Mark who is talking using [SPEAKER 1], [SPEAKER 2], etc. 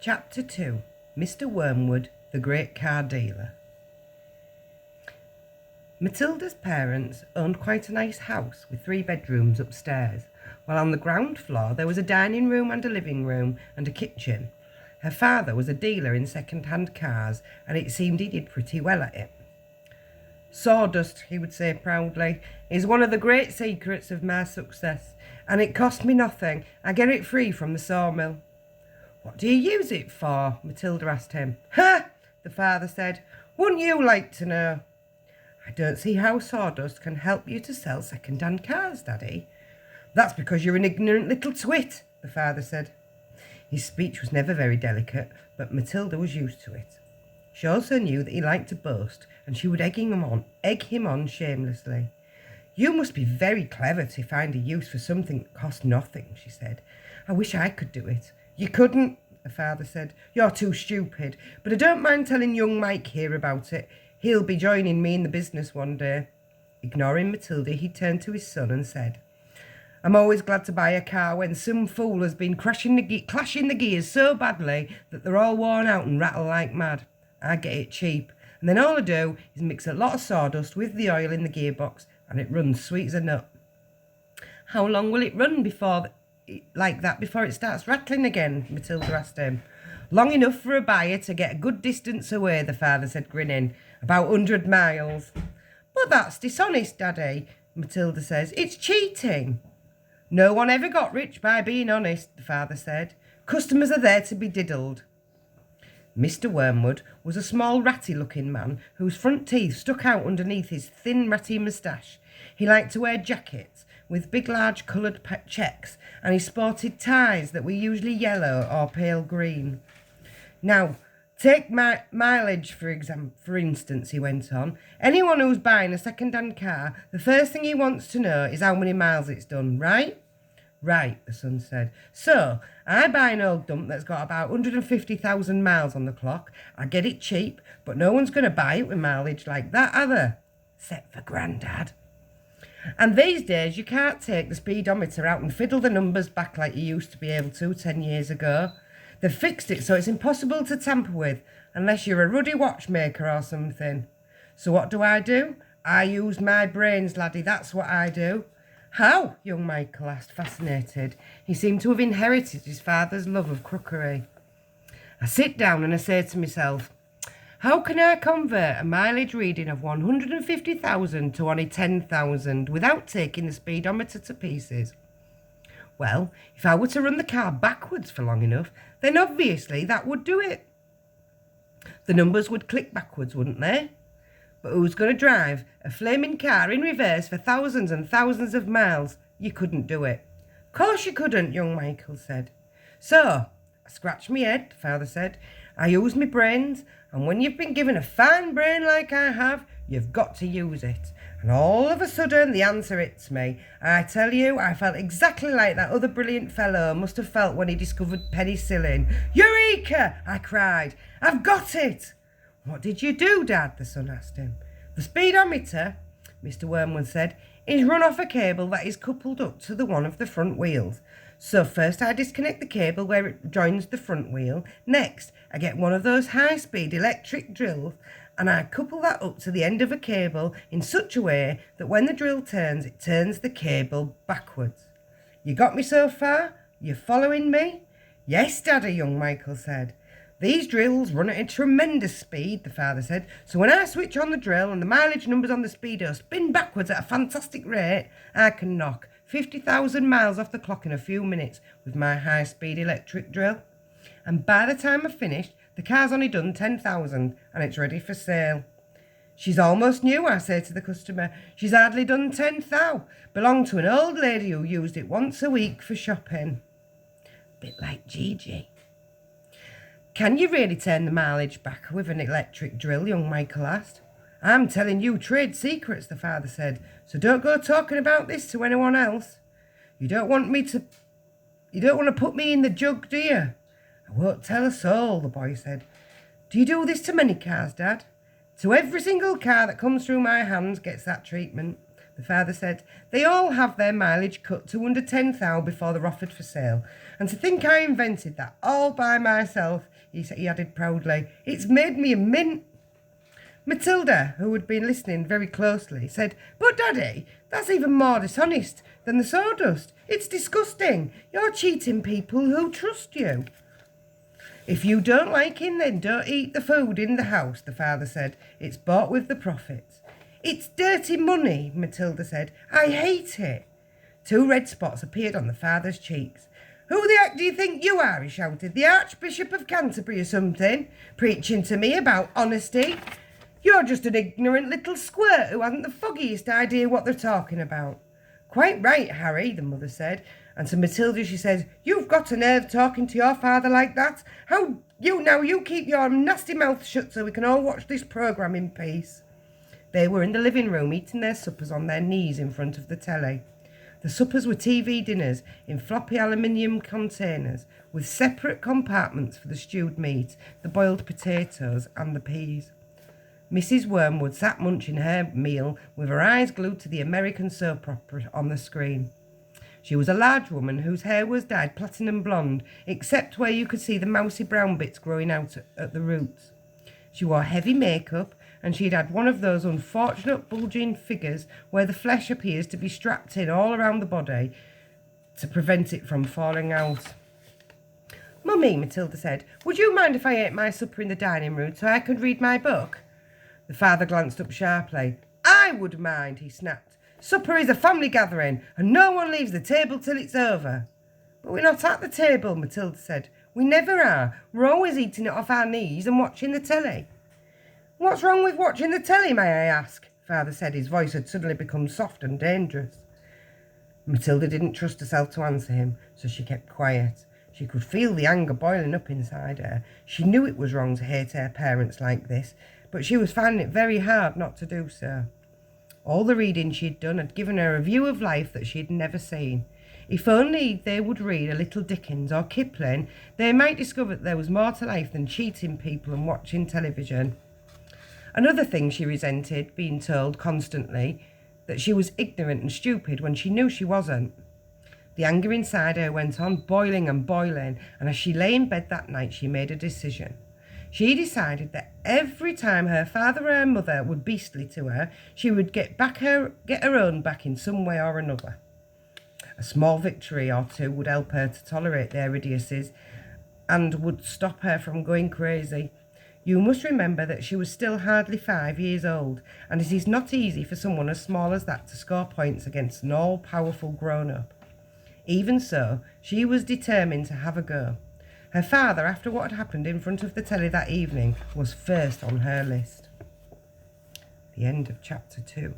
[SPEAKER 1] Chapter 2. Mr. Wormwood, the Great Car Dealer. Matilda's parents owned quite a nice house with 3 bedrooms upstairs, while on the ground floor there was a dining room and a living room and a kitchen. Her father was a dealer in second-hand cars, and it seemed he did pretty well at it. "Sawdust," he would say proudly, "is one of the great secrets of my success, and it cost me nothing. I get it free from the sawmill." "What do you use it for?" Matilda asked him. "Ha!" the father said. "Wouldn't you like to know?" "I don't see how sawdust can help you to sell second-hand cars, Daddy." "That's because you're an ignorant little twit," the father said. His speech was never very delicate, but Matilda was used to it. She also knew that he liked to boast, and she would egg him on shamelessly. "You must be very clever to find a use for something that costs nothing," she said. "I wish I could do it." "You couldn't," the father said. "You're too stupid, but I don't mind telling young Mike here about it. He'll be joining me in the business one day." Ignoring Matilda, he turned to his son and said, "I'm always glad to buy a car when some fool has been clashing the gears so badly that they're all worn out and rattle like mad. I get it cheap, and then all I do is mix a lot of sawdust with the oil in the gearbox, and it runs sweet as a nut." "How long will it run before it starts rattling again?" Matilda asked him. "Long enough for a buyer to get a good distance away," the father said, grinning. "About 100 miles. "But that's dishonest, Daddy," Matilda says. "It's cheating." "No one ever got rich by being honest," the father said. "Customers are there to be diddled." Mr. Wormwood was a small ratty-looking man whose front teeth stuck out underneath his thin ratty moustache. He liked to wear jackets with big large coloured checks, and he sported ties that were usually yellow or pale green. "Now, take mileage, for instance," he went on. "Anyone who's buying a second-hand car, the first thing he wants to know is how many miles it's done, right?" "Right," the son said. "So, I buy an old dump that's got about 150,000 miles on the clock. I get it cheap, but no one's going to buy it with mileage like that, are they? Except for Grandad. And these days you can't take the speedometer out and fiddle the numbers back like you used to be able to 10 years ago. They've fixed it so it's impossible to tamper with, unless you're a ruddy watchmaker or something. So what do? I use my brains, laddie, that's what I do." "How?" young Michael asked, fascinated. He seemed to have inherited his father's love of crookery. "I sit down and I say to myself, how can I convert a mileage reading of 150,000 to only 10,000 without taking the speedometer to pieces? Well, if I were to run the car backwards for long enough, then obviously that would do it. The numbers would click backwards, wouldn't they? But who's going to drive a flaming car in reverse for thousands and thousands of miles? You couldn't do it." "Course you couldn't," young Michael said. "So, I scratched my head," father said. "I used my brains, and when you've been given a fine brain like I have, you've got to use it. And all of a sudden the answer hits me. I tell you, I felt exactly like that other brilliant fellow must have felt when he discovered penicillin. 'Eureka!' I cried. 'I've got it!'" "What did you do, Dad?" the son asked him. "The speedometer," Mr. Wormwood said, "is run off a cable that is coupled up to the one of the front wheels. So first I disconnect the cable where it joins the front wheel. Next, I get one of those high-speed electric drills and I couple that up to the end of a cable in such a way that when the drill turns, it turns the cable backwards. You got me so far? You following me?" "Yes, Daddy," young Michael said. "These drills run at a tremendous speed," the father said. "So when I switch on the drill and the mileage numbers on the speedo spin backwards at a fantastic rate, I can knock 50,000 miles off the clock in a few minutes with my high-speed electric drill. And by the time I've finished, the car's only done 10,000 and it's ready for sale. 'She's almost new,' I say to the customer. 'She's hardly done 10,000. Belonged to an old lady who used it once a week for shopping.'" Bit like Gigi. "Can you really turn the mileage back with an electric drill?" young Michael asked. "I'm telling you trade secrets," the father said, "so don't go talking about this to anyone else. You don't want to put me in the jug, do you?" "I won't tell a soul," the boy said. "Do you do this to many cars, Dad?" "To every single car that comes through my hands gets that treatment," The father said. They all have their mileage cut to under 10,000 before they're offered for sale. And to think I invented that all by myself, he added proudly. It's made me a mint. Matilda, who had been listening very closely, said, But Daddy, that's even more dishonest than the sawdust. It's disgusting. You're cheating people who trust you. If you don't like him, then don't eat the food in the house, the father said. It's bought with the profits. It's dirty money, Matilda said. I hate it. 2 red spots appeared on the father's cheeks. Who the heck do you think you are, he shouted. The Archbishop of Canterbury or something? Preaching to me about honesty? You're just an ignorant little squirt who hasn't the foggiest idea what they're talking about. Quite right, Harry, the mother said. And to Matilda she said, You've got a nerve talking to your father like that. You keep your nasty mouth shut so we can all watch this programme in peace. They were in the living room eating their suppers on their knees in front of the telly. The suppers were TV dinners in floppy aluminium containers with separate compartments for the stewed meat, the boiled potatoes and the peas. Mrs. Wormwood sat munching her meal with her eyes glued to the American soap opera on the screen. She was a large woman whose hair was dyed platinum blonde, except where you could see the mousy brown bits growing out at the roots. She wore heavy makeup, and she'd had one of those unfortunate bulging figures where the flesh appears to be strapped in all around the body to prevent it from falling out. Mummy, Matilda said, would you mind if I ate my supper in the dining room so I could read my book? The father glanced up sharply. I would mind, he snapped. Supper is a family gathering, and no one leaves the table till it's over. But we're not at the table, Matilda said. We never are. We're always eating it off our knees and watching the telly. What's wrong with watching the telly, may I ask? Father said. His voice had suddenly become soft and dangerous. Matilda didn't trust herself to answer him, so she kept quiet. She could feel the anger boiling up inside her. She knew it was wrong to hate her parents like this, but she was finding it very hard not to do so. All the reading she'd done had given her a view of life that she'd never seen. If only they would read a little Dickens or Kipling, they might discover that there was more to life than cheating people and watching television. Another thing she resented, being told constantly that she was ignorant and stupid when she knew she wasn't. The anger inside her went on boiling and boiling, and as she lay in bed that night, she made a decision. She decided that every time her father or her mother were beastly to her, she would get her own back in some way or another. A small victory or two would help her to tolerate their idiocies and would stop her from going crazy. You must remember that she was still hardly 5 years old, and it is not easy for someone as small as that to score points against an all-powerful grown-up. Even so, she was determined to have a go. Her father, after what had happened in front of the telly that evening, was first on her list. The end of chapter 2.